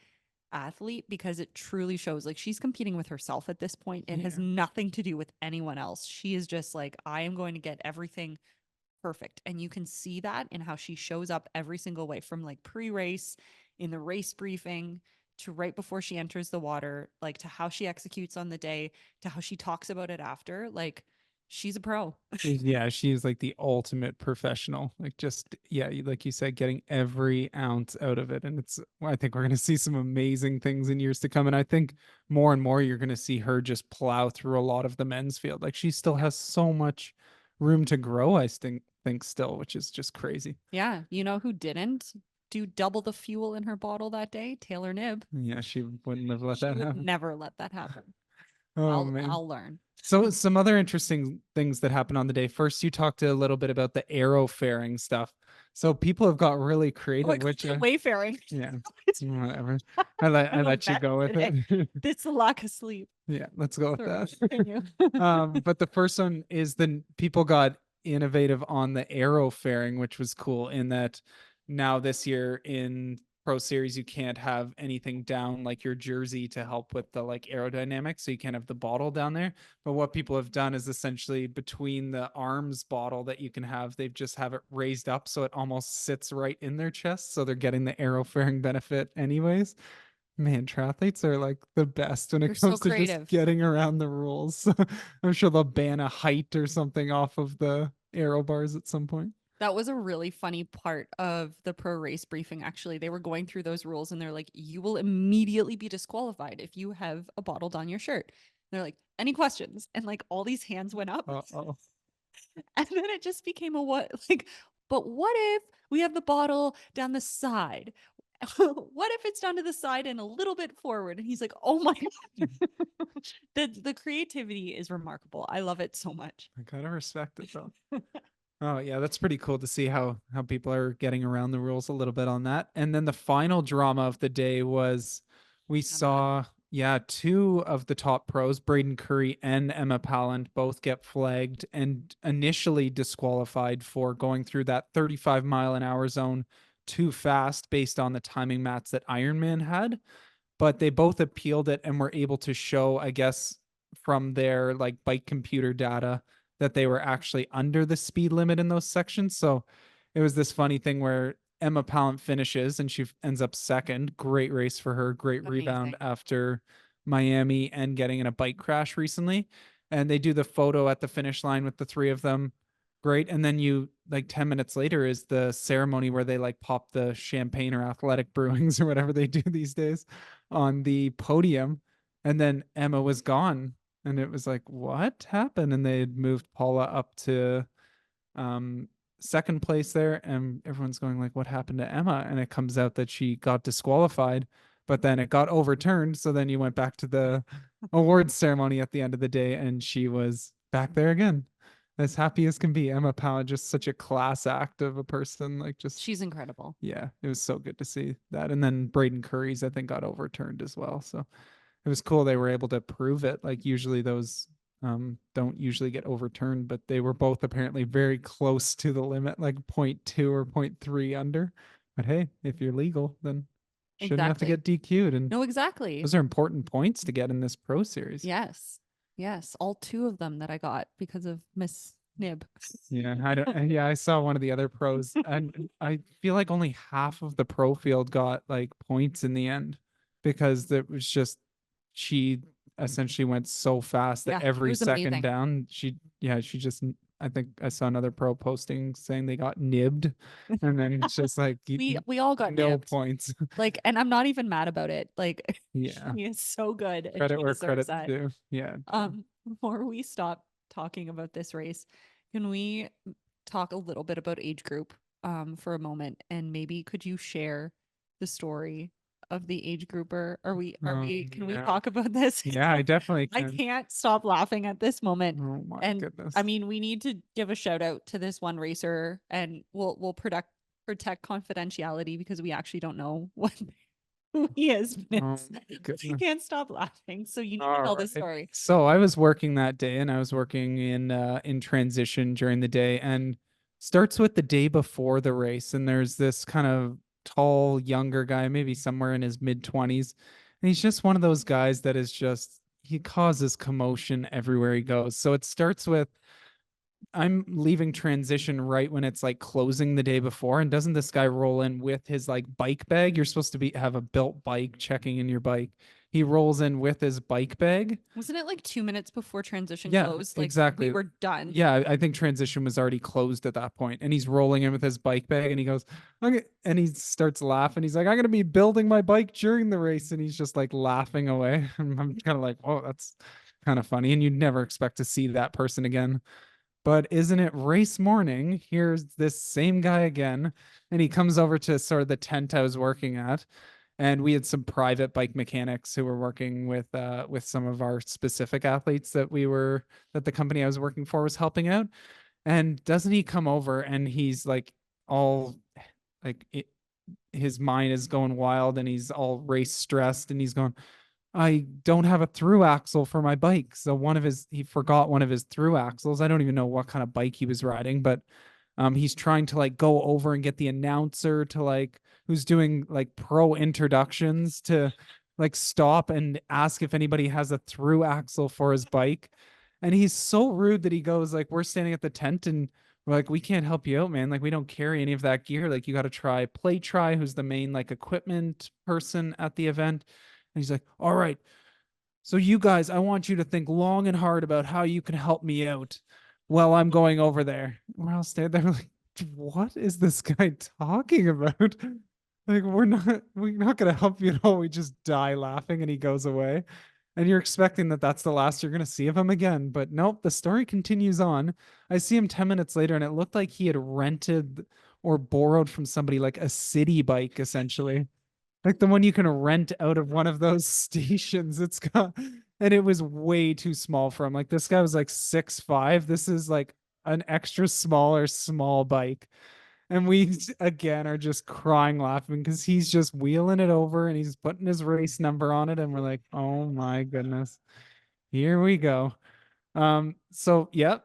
athlete, because it truly shows like she's competing with herself at this point. It has Yeah. nothing to do with anyone else. She is just like, I am going to get everything perfect. And you can see that in how she shows up every single way, from like pre-race, in the race briefing, to right before she enters the water, like to how she executes on the day, to how she talks about it after. Like she's a pro. Yeah, she's like the ultimate professional. Like just yeah, like you said, getting every ounce out of it. And it's I think we're gonna see some amazing things in years to come. And I think more and more you're gonna see her just plow through a lot of the men's field. Like she still Yeah. has so much room to grow, I think still, which is just crazy. Yeah. You know who didn't do double the fuel in her bottle that day? Taylor Knibb. Yeah, she wouldn't have let She that would happen. never let that happen. Oh I'll man. I'll learn. So some other interesting things that happened on the day. First, you talked a little bit about the aero fairing stuff. So people have got really Oh, I creative, called which it wayfaring. yeah, It's- whatever. I I'm a let you vet go with today. it. It's a lack of sleep. Yeah, let's go with Sorry, that. continue. But the first one is the people got innovative on the aero fairing, which was cool in that now this year in Pro Series you can't have anything down like your jersey to help with the like aerodynamics, so you can't have the bottle down there. But what people have done is essentially between the arms bottle that you can have, they've just have it raised up so it almost sits right in their chest, so they're getting the aero fairing benefit anyways. Man, triathletes are like the best when They're it so comes to just creative. getting around the rules. I'm sure they'll ban a height or something off of the aero bars at some point. That was a really funny part of the pro race briefing. Actually, they were going through those rules and they're like, you will immediately be disqualified if you have a bottle down your shirt. And they're like, any questions? And like all these hands went up. Uh-oh. And then it just became a what, like, but what if we have the bottle down the side? what if it's done to the side and a little bit forward? And he's like, oh my God. The creativity is remarkable. I love it so much. I gotta respect it though. Oh yeah, that's pretty cool to see how people are getting around the rules a little bit on that. And then the final drama of the day was we saw two of the top pros, Braden Curry and Emma Palland, both get flagged and initially disqualified for going through that 35-mile-an-hour zone too fast based on the timing mats that Ironman had. But they both appealed it and were able to show, I guess, from their like bike computer data that they were actually under the speed limit in those sections. So it was this funny thing where Emma Pallant finishes and she ends up second. Great race for her. Great rebound Amazing. after Miami and getting in a bike crash recently. And they do the photo at the finish line with the three of them. Great. And then you like 10 minutes later is the ceremony where they like pop the champagne or athletic brewings or whatever they do these days on the podium. And then Emma was gone. And it was like, what happened? And they had moved Paula up to second place there. And everyone's going like, what happened to Emma? And it comes out that she got disqualified, but then it got overturned. So then you went back to the awards ceremony at the end of the day and she was back there again. As happy as can be. Emma Pallant, just such a class act of a person. Like just She's incredible. yeah, it was so good to see that. And then Braden Curry's, I think, got overturned as well. So it was cool they were able to prove it. Like usually those don't usually get overturned, but they were both apparently very close to the limit, like 0.2 or 0.3 under. But hey, if you're legal, then shouldn't have to get DQ'd. And No, exactly. those are important points to get in this pro series. Yes. Yes. All two of them that I got because of Miss Nib. Yeah, I don't. Yeah, I saw one of the other pros, and I feel like only half of the pro field got like points in the end because it was just she essentially went so fast that Yeah, it every was second amazing. down, she just. I think I saw another pro posting saying they got nibbed, and then it's just like We all got no nibbed. points. Like, and I'm not even mad about it. Like, Yeah, she is so good and credit she where deserves credit's that. due. Yeah. Before we stop talking about this race, can we talk a little bit about age group for a moment? And maybe could you share the story of the age grouper? Can we Yeah. talk about this? Yeah, I definitely I can. can't stop laughing at this moment. Oh my And goodness. I mean, we need to give a shout out to this one racer and we'll protect confidentiality because we actually don't know what who he is. Oh my I goodness. can't stop laughing. So you need to All tell right. the story. So I was working that day and I was working in transition during the day and starts with the day before the race and there's this kind of tall younger guy, maybe somewhere in his mid 20s. And he's just one of those guys that is just he causes commotion everywhere he goes. So it starts with I'm leaving transition right when it's like closing the day before. And doesn't this guy roll in with his like bike bag? You're supposed to have a built bike checking in your bike. He rolls in with his bike bag. Wasn't it like 2 minutes before transition Yeah, closed? Like exactly. we were done. Yeah, I think transition was already closed at that point, and he's rolling in with his bike bag, and he goes, okay, and he starts laughing. He's like, "I'm gonna be building my bike during the race," and he's just like laughing away. I'm kind of like, "Oh, that's kind of funny," and you'd never expect to see that person again. But isn't it race morning? Here's this same guy again, and he comes over to sort of the tent I was working at, and we had some private bike mechanics who were working with some of our specific athletes that the company I was working for was helping out. And doesn't he come over and he's like all like his mind is going wild and he's all race stressed and he's going, I don't have a through axle for my bike. So he forgot one of his through axles. I don't even know what kind of bike he was riding, but he's trying to like go over and get the announcer to like who's doing like pro introductions to like stop and ask if anybody has a through axle for his bike. And he's so rude that he goes like, we're standing at the tent and we're like, we can't help you out, man. Like we don't carry any of that gear. Like you got to try Play who's the main like equipment person at the event. And he's like, all right, so you guys, I want you to think long and hard about how you can help me out while I'm going over there. We're all standing there like, what is this guy talking about? Like, we're not gonna help you at all. We just die laughing and he goes away. And you're expecting that that's the last you're gonna see of him again. But nope, the story continues on. I see him 10 minutes later, and it looked like he had rented or borrowed from somebody like a city bike, essentially. like the one you can rent out of one of those stations. It's got, and it was way too small for him. Like this guy was like 6'5". This is like an extra smaller small bike. And we again are just crying laughing because he's just wheeling it over and he's putting his race number on it. And we're like, oh my goodness, here we go. So yep.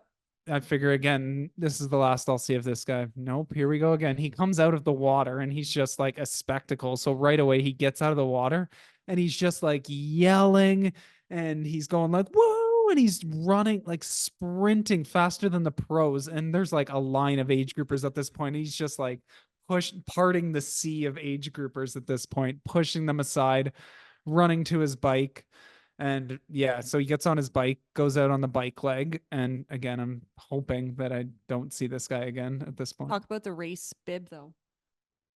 I figure again, this is the last I'll see of this guy. Nope, here we go again. He comes out of the water and he's just like a spectacle. So right away he gets out of the water and he's just like yelling and he's going like, whoa, and he's running like sprinting faster than the pros. And there's like a line of age groupers at this point. He's just like parting the sea of age groupers at this point, pushing them aside, running to his bike. And yeah, so he gets on his bike, goes out on the bike leg. And again, I'm hoping that I don't see this guy again at this point. Talk about the race bib though.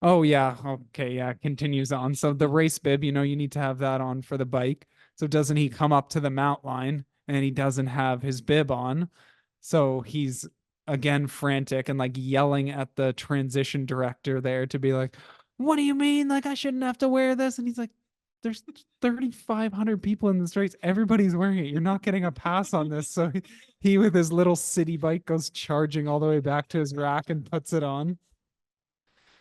Oh, yeah. Okay. Yeah. Continues on. So the race bib, you know, you need to have that on for the bike. So doesn't he come up to the mount line and he doesn't have his bib on? So he's again frantic and like yelling at the transition director there to be like, what do you mean? Like, I shouldn't have to wear this. And he's like, there's 3,500 people in this race. Everybody's wearing it. You're not getting a pass on this. So he with his little city bike goes charging all the way back to his rack and puts it on.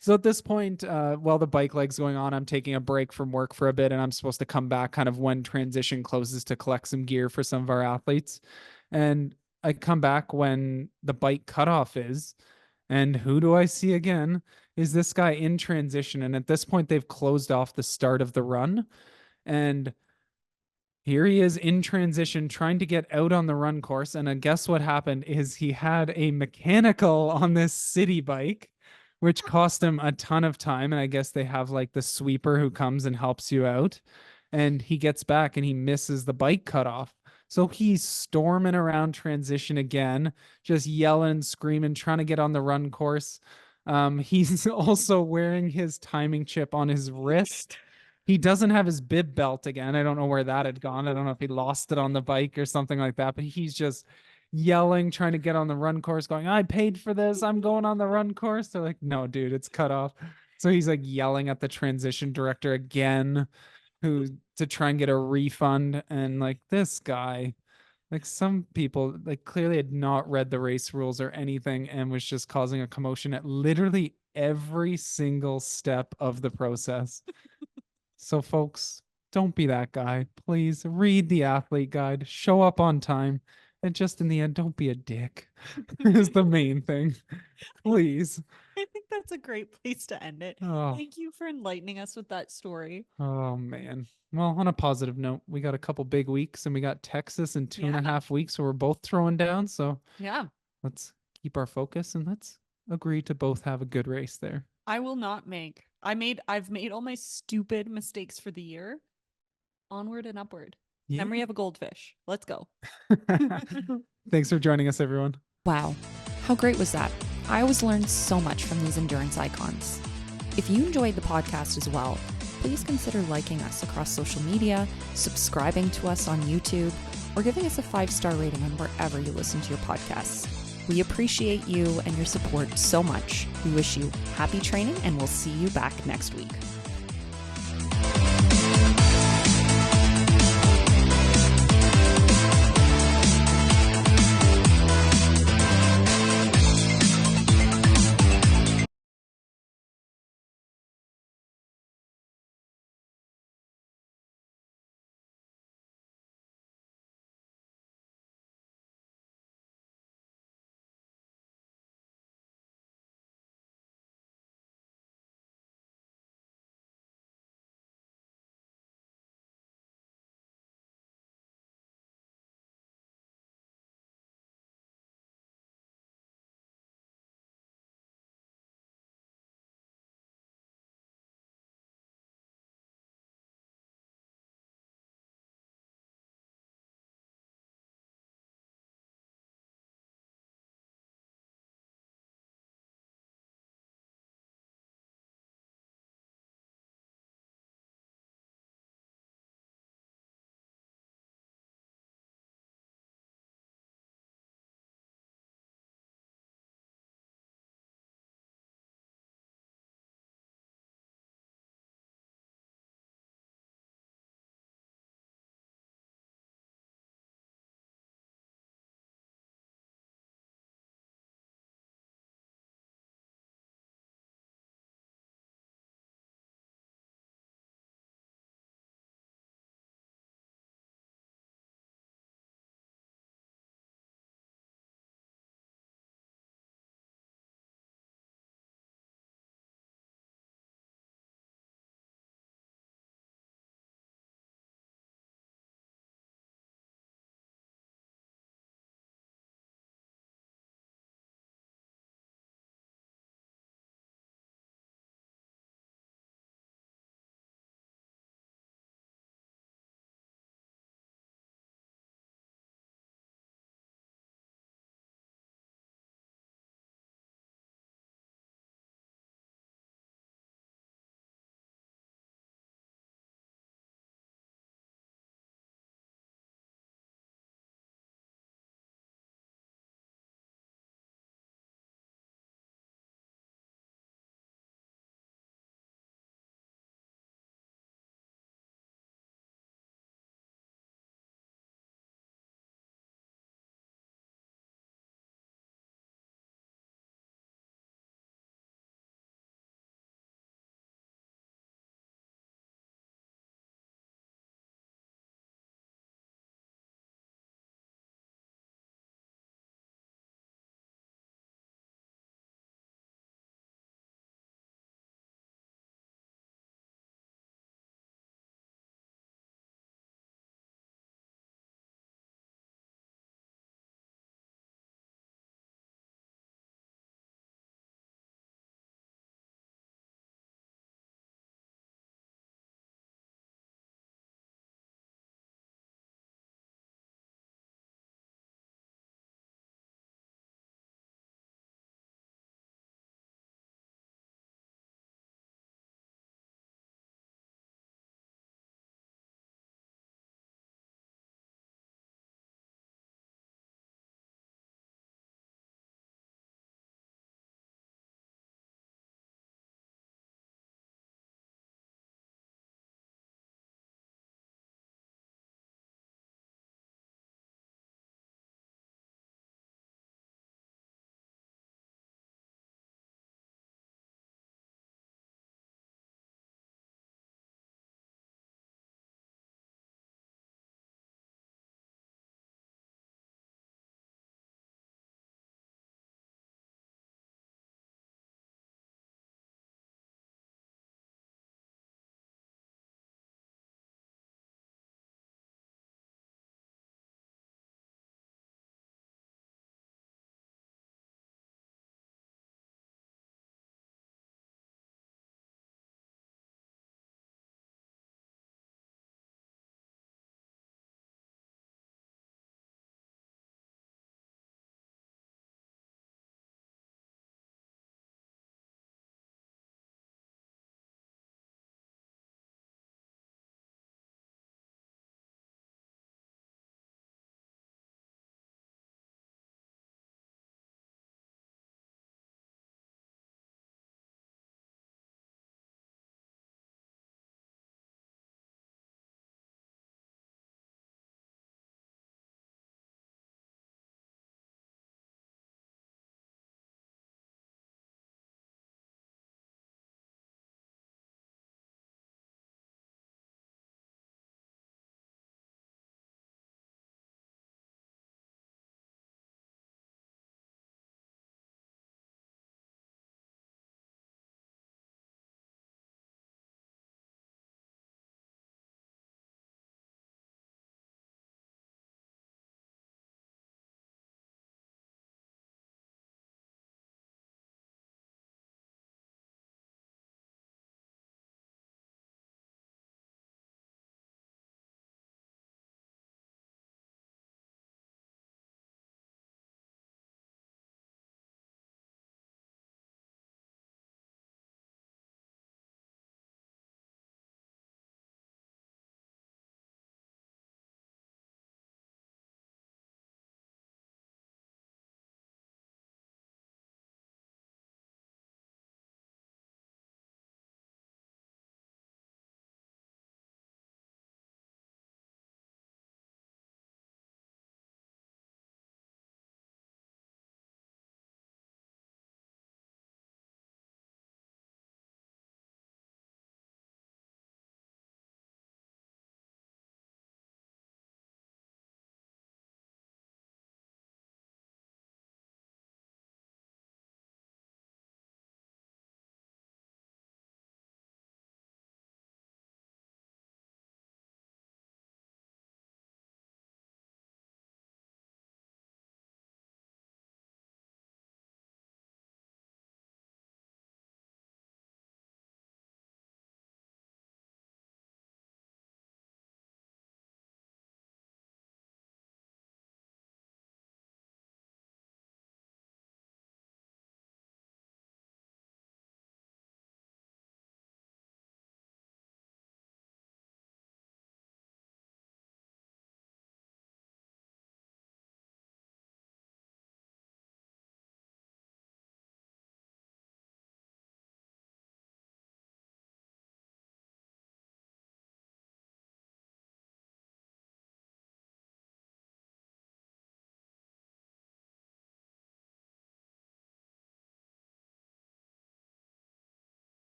So at this point, while the bike leg's going on, I'm taking a break from work for a bit, and I'm supposed to come back kind of when transition closes to collect some gear for some of our athletes. And I come back when the bike cutoff is, and who do I see again? Is this guy in transition? And at this point, they've closed off the start of the run, and here he is in transition trying to get out on the run course. And guess what happened is he had a mechanical on this city bike, which cost him a ton of time. And I guess they have like the sweeper who comes and helps you out. And he gets back and he misses the bike cutoff. So he's storming around transition again, just yelling, screaming, trying to get on the run course. He's also wearing his timing chip on his wrist. He doesn't have his bib belt again. I don't know where that had gone. I don't know if he lost it on the bike or something like that, but he's just yelling, trying to get on the run course, going, I paid for this. I'm going on the run course. They're like, no, dude, it's cut off. So he's like yelling at the transition director again, who to try and get a refund. And like this guy, like some people like clearly had not read the race rules or anything and was just causing a commotion at literally every single step of the process. So, folks, don't be that guy. Please read the athlete guide, show up on time, and just in the end, don't be a dick, is the main thing. Please. I think that's a great place to end it. Oh, Thank you for enlightening us with that story. oh man. Well, on a positive note, we got a couple big weeks and we got Texas in two and a Yeah. half weeks. So we're both throwing down. So Yeah. let's keep our focus and let's agree to both have a good race there. I will not make. I've made all my stupid mistakes for the year. Onward and upward. Yeah. Memory of a goldfish. Let's go. Thanks for joining us, everyone. Wow, how great was that? I always learn so much from these endurance icons. If you enjoyed the podcast as well, please consider liking us across social media, subscribing to us on YouTube, or giving us a 5-star rating on wherever you listen to your podcasts. We appreciate you and your support so much. We wish you happy training, and we'll see you back next week.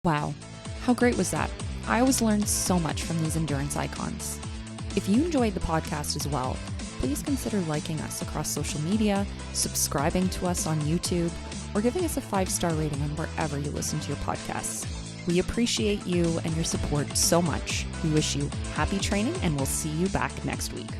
Wow, how great was that? I always learn so much from these endurance icons. If you enjoyed the podcast as well, please consider liking us across social media, subscribing to us on YouTube, or giving us a 5-star rating on wherever you listen to your podcasts. We appreciate you and your support so much. We wish you happy training, and we'll see you back next week.